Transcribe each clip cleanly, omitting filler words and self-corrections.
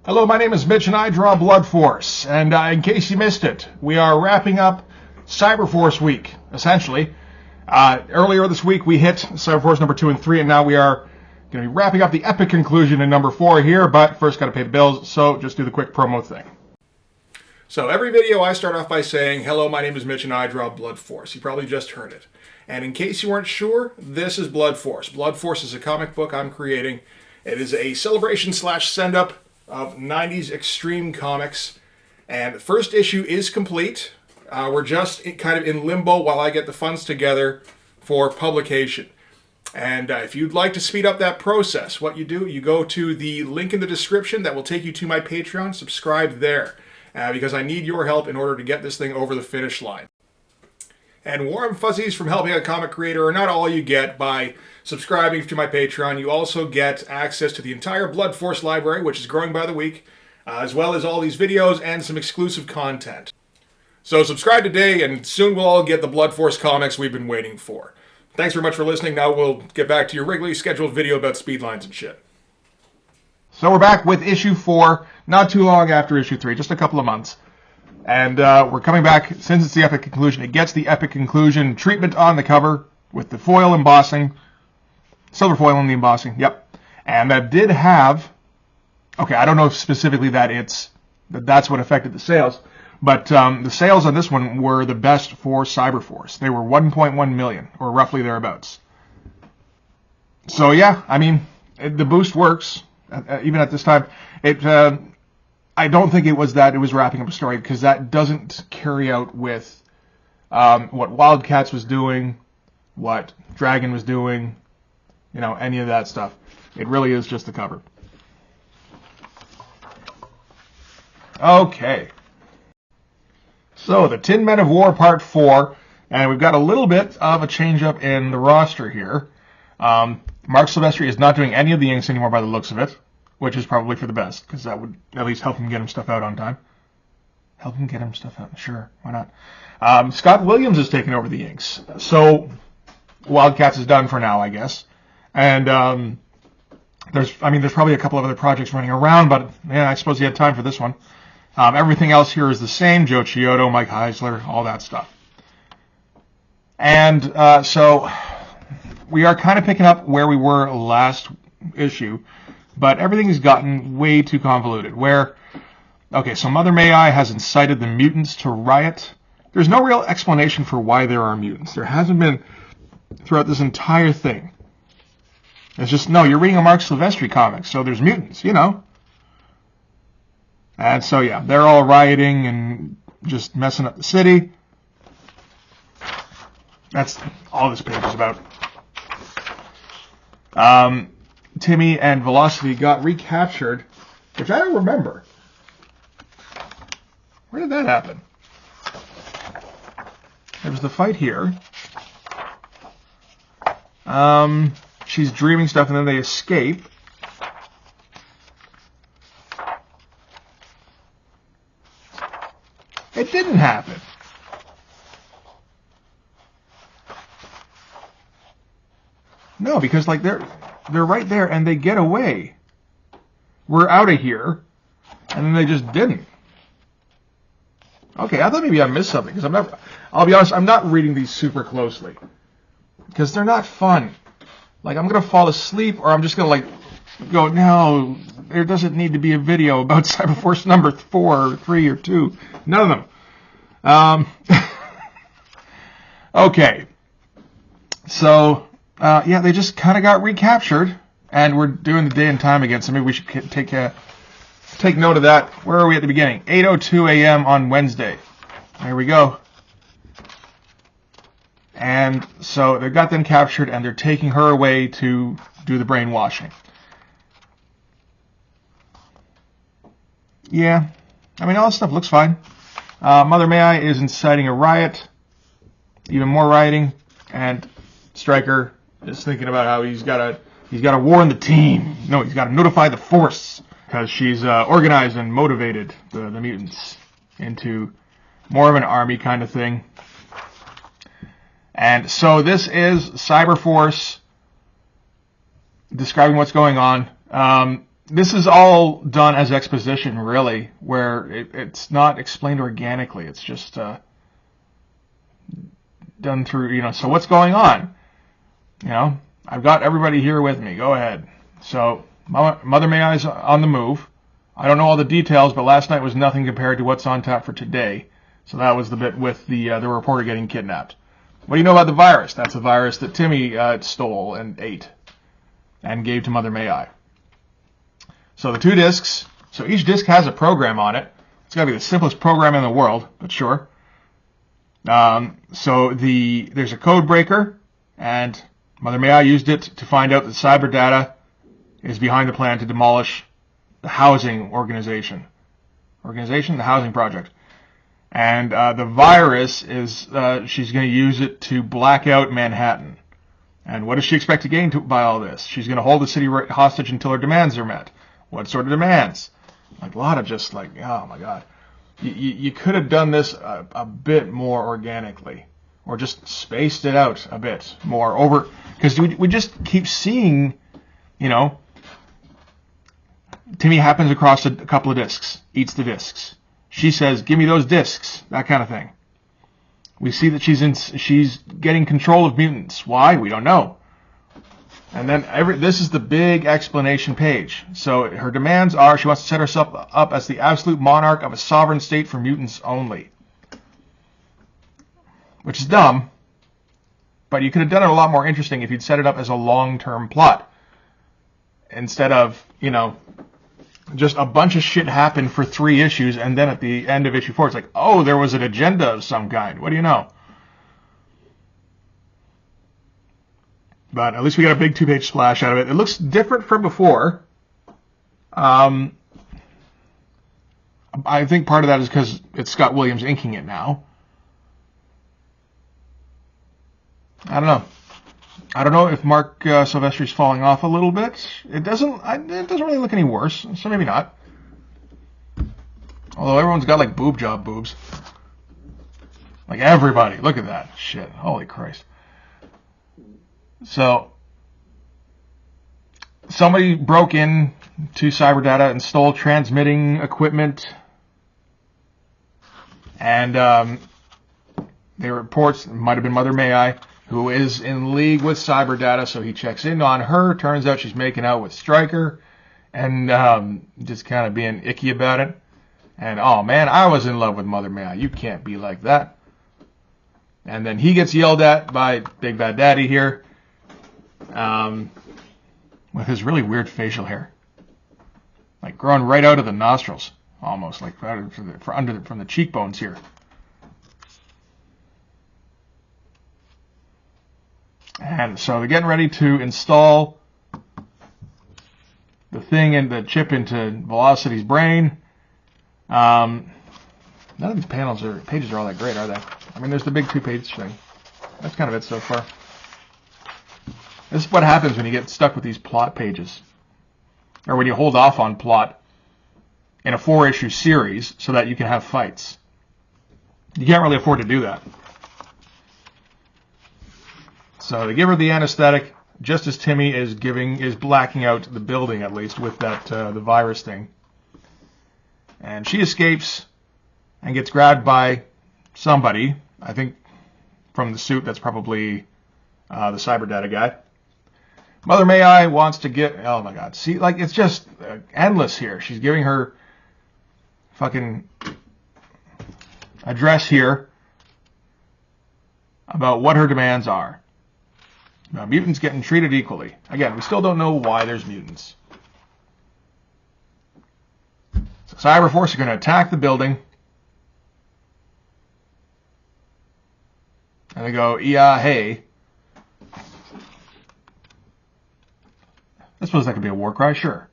Hello, my name is Mitch and I draw Blood Force. And in case you missed it, we are wrapping up Cyberforce Week, essentially. Earlier this week we hit Cyberforce number 2 and 3, and now we are going to be wrapping up the epic conclusion in number 4 here, but first got to pay the bills, so just do the quick promo thing. So every video I start off by saying, hello, my name is Mitch and I draw Blood Force. You probably just heard it. And in case you weren't sure, this is Blood Force. Blood Force is a comic book I'm creating. It is a celebration / send-up of 90s extreme comics. And the first issue is complete. We're just kind of in limbo while I get the funds together for publication. And if you'd like to speed up that process, what you do, you go to the link in the description that will take you to my Patreon. Subscribe there, because I need your help in order to get this thing over the finish line. And warm fuzzies from helping a comic creator are not all you get by subscribing to my Patreon. You also get access to the entire Blood Force library, which is growing by the week, as well as all these videos and some exclusive content. So subscribe today, and soon we'll all get the Blood Force comics we've been waiting for. Thanks very much for listening. Now we'll get back to your regularly scheduled video about speed lines and shit. So we're back with issue 4, not too long after issue 3, just a couple of months. And we're coming back, since it's the epic conclusion, it gets the epic conclusion treatment on the cover with the foil embossing, silver foil in the embossing, yep. And that did have, okay, I don't know if specifically that's what affected the sales, but the sales on this one were the best for Cyberforce. They were 1.1 million, or roughly thereabouts. So yeah, I mean, the boost works, even at this time. I don't think it was that it was wrapping up a story, because that doesn't carry out with what Wildcats was doing, what Dragon was doing, any of that stuff. It really is just the cover. Okay. So, the Tin Men of War Part 4, and we've got a little bit of a change-up in the roster here. Mark Silvestri is not doing any of the inks anymore by the looks of it, which is probably for the best, because that would at least help him get him stuff out on time. Help him get him stuff out, sure, why not? Scott Williams is taking over the inks. So, Wildcats is done for now, I guess. And there's probably a couple of other projects running around, but yeah, I suppose he had time for this one. Everything else here is the same: Joe Chiodo, Mike Heisler, all that stuff. And so we are kind of picking up where we were last issue, but everything has gotten way too convoluted. So Mother May-I has incited the mutants to riot. There's no real explanation for why there are mutants. There hasn't been throughout this entire thing. It's just, no, you're reading a Mark Silvestri comic, so there's mutants, And so, yeah, they're all rioting and just messing up the city. That's all this page is about. Timmy and Velocity got recaptured, which I don't remember. Where did that happen? There was the fight here. She's dreaming stuff, and then they escape. It didn't happen. No, because they're right there and they get away. We're out of here, and then they just didn't. Okay, I thought maybe I missed something, because I'll be honest, I'm not reading these super closely, because they're not fun. I'm gonna fall asleep, or I'm just gonna go, no, there doesn't need to be a video about Cyberforce number 4 or 3 or 2. None of them. Okay. So, yeah, they just kind of got recaptured, and we're doing the day and time again, so maybe we should take note of that. Where are we at the beginning? 8:02 a.m. on Wednesday. There we go. And so they've got them captured, and they're taking her away to do the brainwashing. Yeah, all this stuff looks fine. Mother May-I is inciting a riot, even more rioting, and Stryker is thinking about how he's got to warn the team. No, he's got to notify the Force, because she's organized and motivated the mutants into more of an army kind of thing. And so this is Cyberforce describing what's going on. this is all done as exposition, really, where it's not explained organically. It's just done through, so what's going on? I've got everybody here with me. Go ahead. So Mother May I's on the move. I don't know all the details, but last night was nothing compared to what's on tap for today. So that was the bit with the reporter getting kidnapped. What do you know about the virus? That's the virus that Timmy stole and ate and gave to Mother May I. So the 2 discs. So each disc has a program on it. It's got to be the simplest program in the world, but sure. So there's a code breaker, and Mother May I used it to find out that cyber data is behind the plan to demolish the housing organization. The housing project. And the virus is, she's going to use it to black out Manhattan. And what does she expect to gain by all this? She's going to hold the city hostage until her demands are met. What sort of demands? Like a lot of just like, oh my God. You could have done this a bit more organically. Or just spaced it out a bit more over. Because we just keep seeing, Timmy happens across a couple of discs, eats the discs. She says, give me those discs, that kind of thing. We see that she's getting control of mutants. Why? We don't know. And then this is the big explanation page. So her demands are she wants to set herself up as the absolute monarch of a sovereign state for mutants only. Which is dumb. But you could have done it a lot more interesting if you'd set it up as a long-term plot. Instead of, just a bunch of shit happened for 3 issues, and then at the end of issue 4, it's like, oh, there was an agenda of some kind. What do you know? But at least we got a big 2-page splash out of it. It looks different from before. I think part of that is because it's Scott Williams inking it now. I don't know if Mark Silvestri's falling off a little bit. It doesn't really look any worse, so maybe not. Although everyone's got like boob job boobs. Like everybody. Look at that shit. Holy Christ. So somebody broke in to Cyberdata and stole transmitting equipment. And they reports it might have been Mother May I, who is in league with Cyberdata, so he checks in on her. Turns out she's making out with Stryker and just kind of being icky about it. And, oh, man, I was in love with Mother May I. You can't be like that. And then he gets yelled at by Big Bad Daddy here with his really weird facial hair. Like growing right out of the nostrils, almost, like from the cheekbones here. And so they're getting ready to install the thing and the chip into Velocity's brain. None of these pages are all that great, are they? I mean, there's the big 2-page thing. That's kind of it so far. This is what happens when you get stuck with these plot pages. Or when you hold off on plot in a 4-issue series so that you can have fights. You can't really afford to do that. So they give her the anesthetic just as Timmy is blacking out the building, at least, with that the virus thing. And she escapes and gets grabbed by somebody. I think from the suit, that's probably the Cyberdata guy. Mother May I wants to get... Oh, my God. See, like, it's just endless here. She's giving her fucking address here about what her demands are. Now, mutants getting treated equally. Again, we still don't know why there's mutants. So Cyberforce are going to attack the building. And they go, yeah, hey. I suppose that could be a war cry, sure.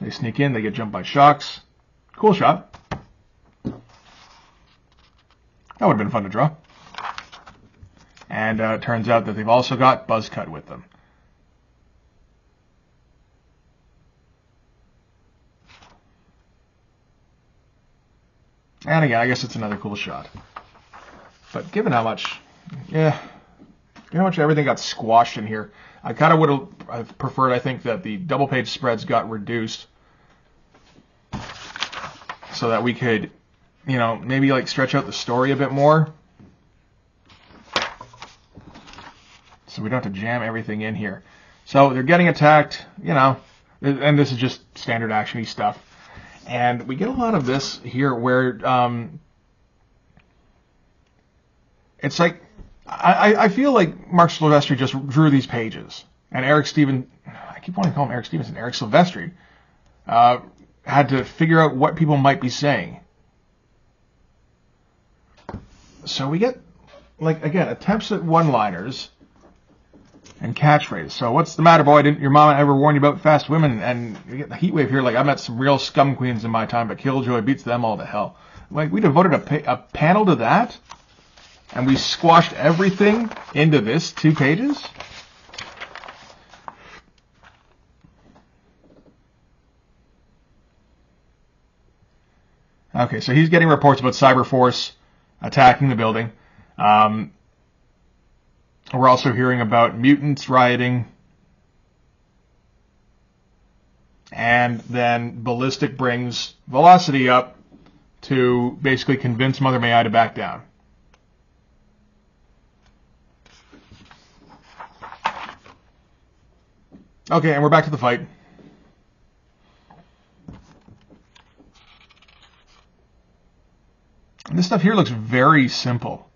They sneak in, they get jumped by shocks. Cool shot. That would have been fun to draw. And it turns out that they've also got Buzzcut with them. And again, I guess it's another cool shot. But given how much... Yeah. pretty much everything got squashed in here. I kind of would have preferred, I think, that the double page spreads got reduced so that we could, you know, maybe like stretch out the story a bit more. So we don't have to jam everything in here. So they're getting attacked, you know, and this is just standard action-y stuff. And we get a lot of this here where it's like, I feel like Mark Silvestri just drew these pages. And Eric I keep wanting to call him Eric Stevenson, Eric Silvestri, had to figure out what people might be saying. So we get, like, again, attempts at one-liners and catchphrases. So what's the matter, boy? Didn't your mama ever warn you about fast women? And you get the heat wave here. Like, I met some real scum queens in my time, but Killjoy beats them all to hell. Like, we devoted a panel to that, and we squashed everything into this 2 pages. Okay, so he's getting reports about Cyberforce attacking the building. We're also hearing about mutants rioting. And then Ballistic brings Velocity up to basically convince Mother May I to back down. Okay, and we're back to the fight. And this stuff here looks very simple.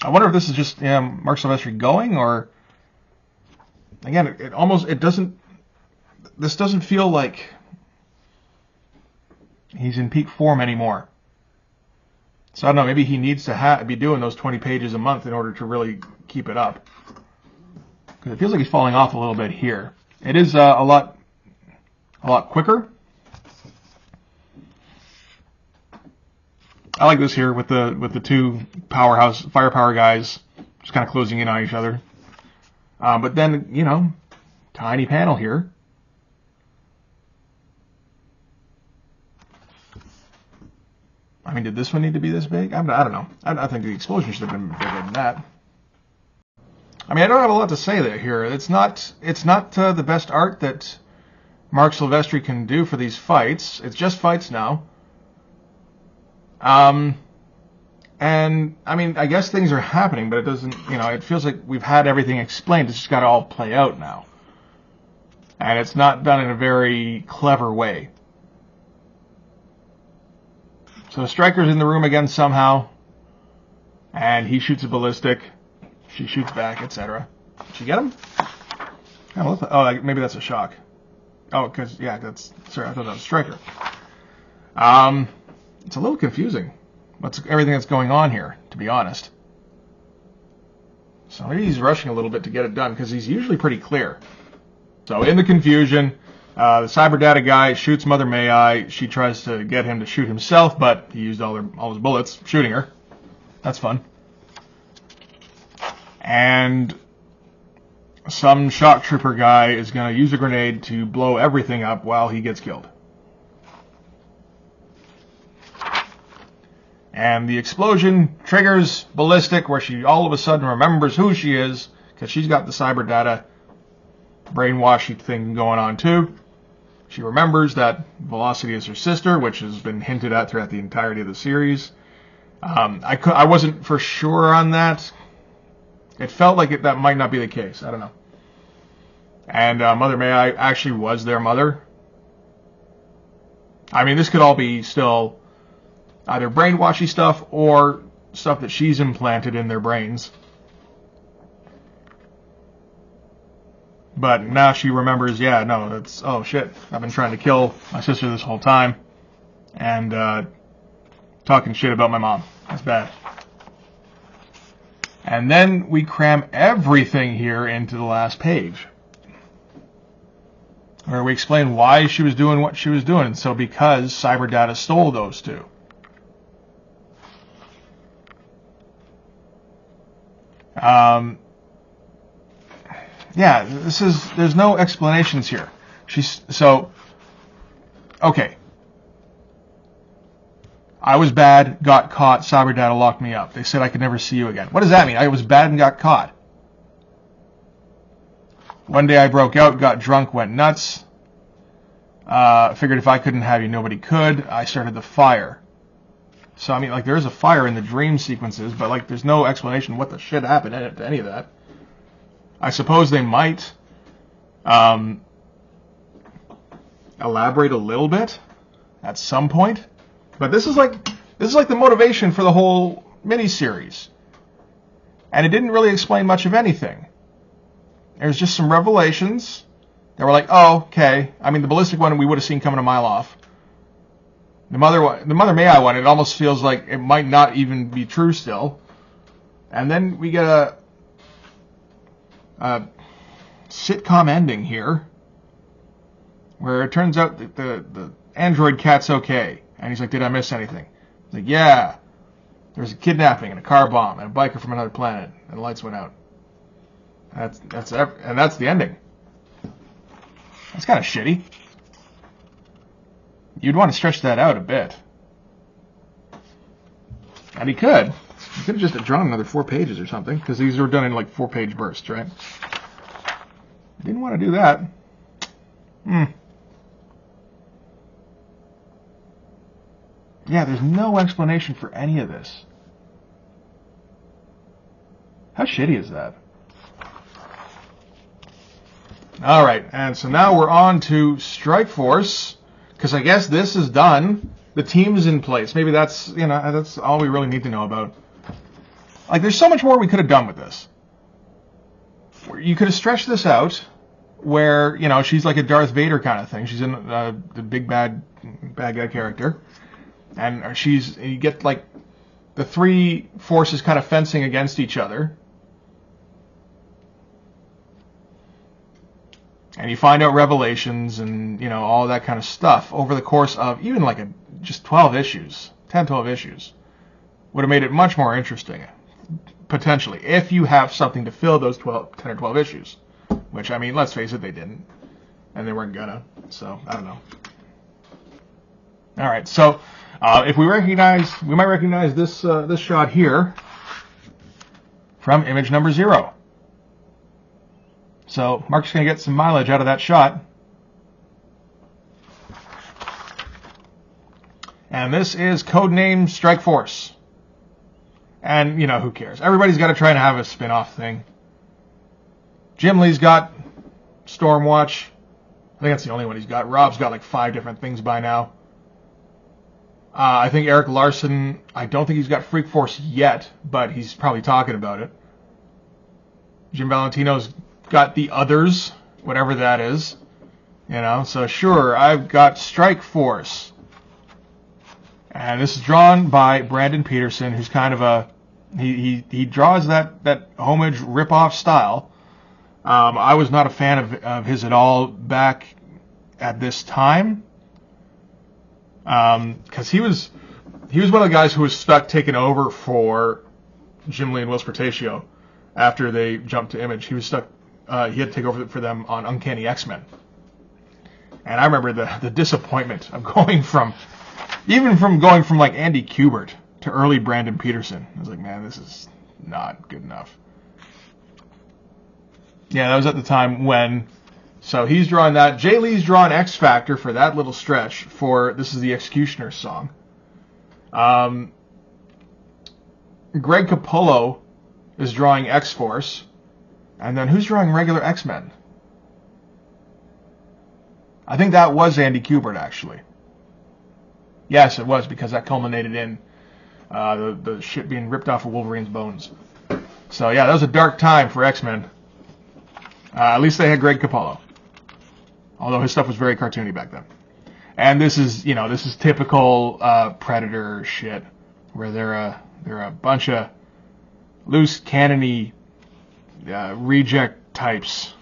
I wonder if this is just Mark Silvestri going, or again, it doesn't. This doesn't feel like he's in peak form anymore. So I don't know. Maybe he needs to be doing those 20 pages a month in order to really keep it up. Because it feels like he's falling off a little bit here. It is a lot quicker. I like this here with the 2 firepower guys just kind of closing in on each other. But then, you know, tiny panel here. I mean, did this one need to be this big? I don't know. I think the explosion should have been bigger than that. I mean, I don't have a lot to say there here. It's not the best art that Mark Silvestri can do for these fights. It's just fights now. And I mean, I guess things are happening, but it doesn't, you know, it feels like we've had everything explained. It's just got to all play out now. And it's not done in a very clever way. So Stryker's in the room again somehow. And he shoots a ballistic. She shoots back, etc. Did she get him? Oh, maybe that's a shock. Oh, because, yeah, sorry, I thought that was Stryker. It's a little confusing. Everything that's going on here, to be honest. So maybe he's rushing a little bit to get it done, because he's usually pretty clear. So in the confusion, the cyber data guy shoots Mother May I. She tries to get him to shoot himself, but he used all his bullets shooting her. That's fun. And some shock trooper guy is going to use a grenade to blow everything up while he gets killed. And the explosion triggers Ballistic, where she all of a sudden remembers who she is, because she's got the cyber data brainwashy thing going on too. She remembers that Velocity is her sister, which has been hinted at throughout the entirety of the series. I wasn't for sure on that. It felt like that might not be the case. I don't know. And Mother May I actually was their mother. I mean, this could all be still either brainwashy stuff or stuff that she's implanted in their brains. But now she remembers, yeah, no, oh shit, I've been trying to kill my sister this whole time. And talking shit about my mom. That's bad. And then we cram everything here into the last page, where we explain why she was doing what she was doing. And so because cyber data stole those 2. Yeah, there's no explanations here. Okay. I was bad, got caught, cyber data locked me up. They said I could never see you again. What does that mean? I was bad and got caught. One day I broke out, got drunk, went nuts. Figured if I couldn't have you, nobody could. I started the fire. So, I mean, like, there is a fire in the dream sequences, but, like, there's no explanation what the shit happened to any of that. I suppose they might elaborate a little bit at some point. But this is like the motivation for the whole miniseries. And it didn't really explain much of anything. There's just some revelations that were like, oh, okay. I mean, the ballistic one we would have seen coming a mile off. The Mother May I one, it almost feels like it might not even be true still. And then we get a sitcom ending here, where it turns out that the android cat's okay. And he's like, did I miss anything? He's like, yeah. There's a kidnapping and a car bomb and a biker from another planet, and the lights went out. That's the ending. That's kind of shitty. You'd want to stretch that out a bit. And he could. He could have just drawn another 4 pages or something, because these were done in like 4-page bursts, right? Didn't want to do that. Yeah, there's no explanation for any of this. How shitty is that? Alright, and so now we're on to Strike Force, because I guess this is done. The team is in place. Maybe that's all we really need to know about. Like, there's so much more we could have done with this. You could have stretched this out, where, she's like a Darth Vader kind of thing. She's in the big bad guy character. And you get like the 3 forces kind of fencing against each other. And you find out revelations and, all that kind of stuff over the course of even like just 12 issues, 10, 12 issues. Would have made it much more interesting, potentially, if you have something to fill those 10 or 12 issues. Which, I mean, let's face it, they didn't. And they weren't gonna. So, I don't know. Alright, so if we might recognize this shot here from image number 0. So Mark's going to get some mileage out of that shot. And this is codename Strike Force. And, who cares? Everybody's got to try and have a spin-off thing. Jim Lee's got Stormwatch. I think that's the only one he's got. Rob's got like 5 different things by now. I think Eric Larson, I don't think he's got Freak Force yet, but he's probably talking about it. Jim Valentino's got the others, whatever that is. So sure, I've got Strike Force. And this is drawn by Brandon Peterson, who's kind of he draws that homage rip-off style. I was not a fan of his at all back at this time. Because he was one of the guys who was stuck taking over for Jim Lee and Will Spertatio after they jumped to Image. He was stuck. He had to take over for them on Uncanny X-Men. And I remember the disappointment of going from like Andy Kubert to early Brandon Peterson. I was like, man, this is not good enough. Yeah, that was at the time when. So he's drawn that. Jay Lee's drawn X Factor for that little stretch. This is the Executioner's song. Greg Capullo is drawing X-Force. And then who's drawing regular X-Men? I think that was Andy Kubert, actually. Yes, it was, because that culminated in the shit being ripped off of Wolverine's bones. So yeah, that was a dark time for X-Men. At least they had Greg Capullo. Although his stuff was very cartoony back then. And this is typical Predator shit, where they're a bunch of loose cannon-y reject types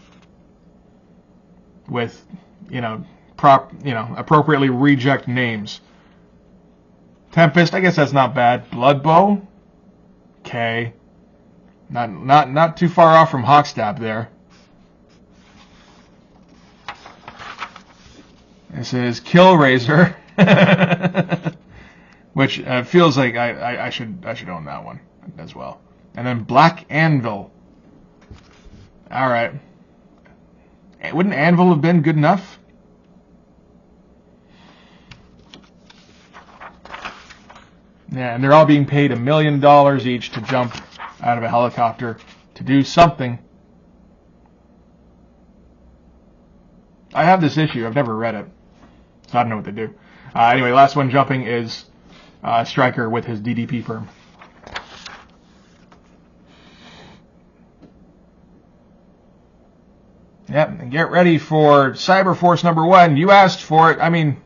with appropriately reject names. Tempest, I guess that's not bad. Bloodbow, okay, not too far off from Hawkstab there. This is Killraiser which feels like I should own that one as well. And then Black Anvil. All right. Wouldn't Anvil have been good enough? Yeah, and they're all being paid $1 million each to jump out of a helicopter to do something. I have this issue. I've never read it, so I don't know what they do. Anyway, last one jumping is Stryker with his DDP firm. Yep, and get ready for Cyberforce #1. You asked for it. I mean,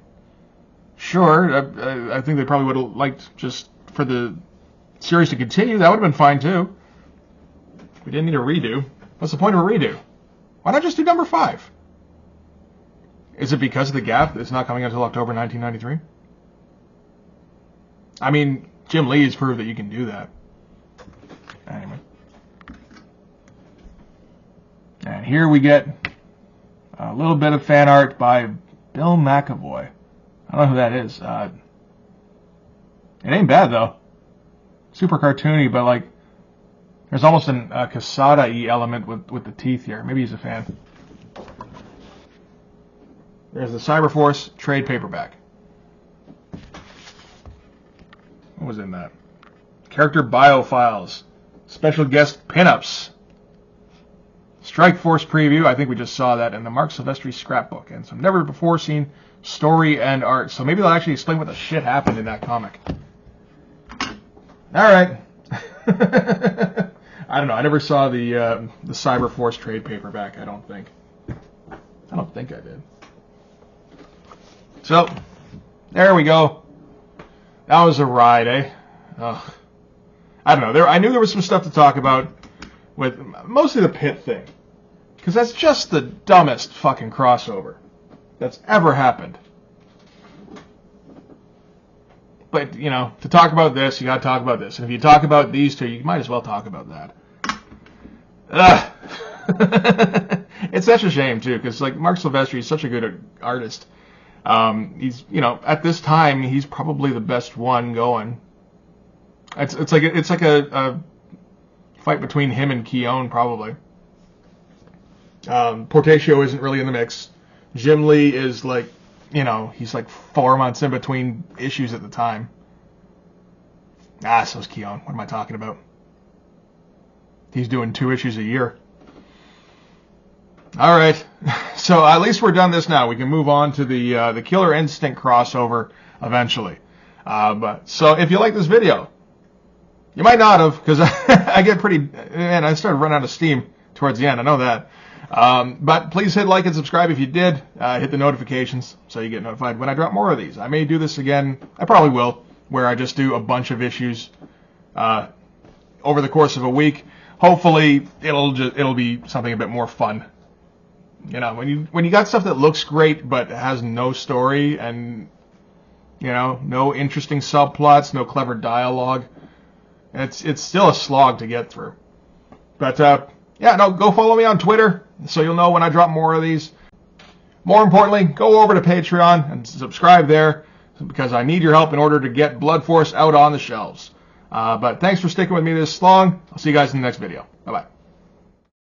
sure. I think they probably would have liked just for the series to continue. That would have been fine too. We didn't need a redo. What's the point of a redo? Why not just do #5? Is it because of the gap? It's not coming until October 1993? I mean, Jim Lee has proved that you can do that. Anyway. And here we get a little bit of fan art by Bill McAvoy. I don't know who that is. It ain't bad, though. Super cartoony, but, like, there's almost an Casada-y element with the teeth here. Maybe he's a fan. There's the Cyberforce trade paperback. What was in that? Character bio files. Special guest pinups. Strike Force preview. I think we just saw that in the Mark Silvestri scrapbook. And some never before seen story and art. So maybe they'll actually explain what the shit happened in that comic. Alright. I don't know. I never saw the Cyberforce trade paperback, I don't think. I don't think I did. So, there we go. That was a ride, eh? Ugh. I don't know. I knew there was some stuff to talk about with mostly the Pit thing. Because that's just the dumbest fucking crossover that's ever happened. But, you know, to talk about this, you gotta talk about this. And if you talk about these two, you might as well talk about that. Ugh. It's such a shame, too, because, like, Mark Silvestri is such a good artist. He's, you know, at this time, he's probably the best one going. It's like a fight between him and Keown, probably. Portatio isn't really in the mix. Jim Lee is like, you know, he's like 4 months in between issues at the time. So's Keown. What am I talking about? He's doing 2 issues a year. All right, so at least we're done this now. We can move on to the Killer Instinct crossover eventually. So if you like this video, you might not have, because I get pretty, and I started running out of steam towards the end. I know that. But please hit like and subscribe if you did. Hit the notifications so you get notified when I drop more of these. I may do this again. I probably will, where I just do a bunch of issues over the course of a week. Hopefully, it'll be something a bit more fun. You know, when you got stuff that looks great but has no story and, you know, no interesting subplots, no clever dialogue, it's still a slog to get through. But yeah, no, go follow me on Twitter so you'll know when I drop more of these. More importantly, go over to Patreon and subscribe there because I need your help in order to get Blood Force out on the shelves. But thanks for sticking with me this long. I'll see you guys in the next video. Bye-bye.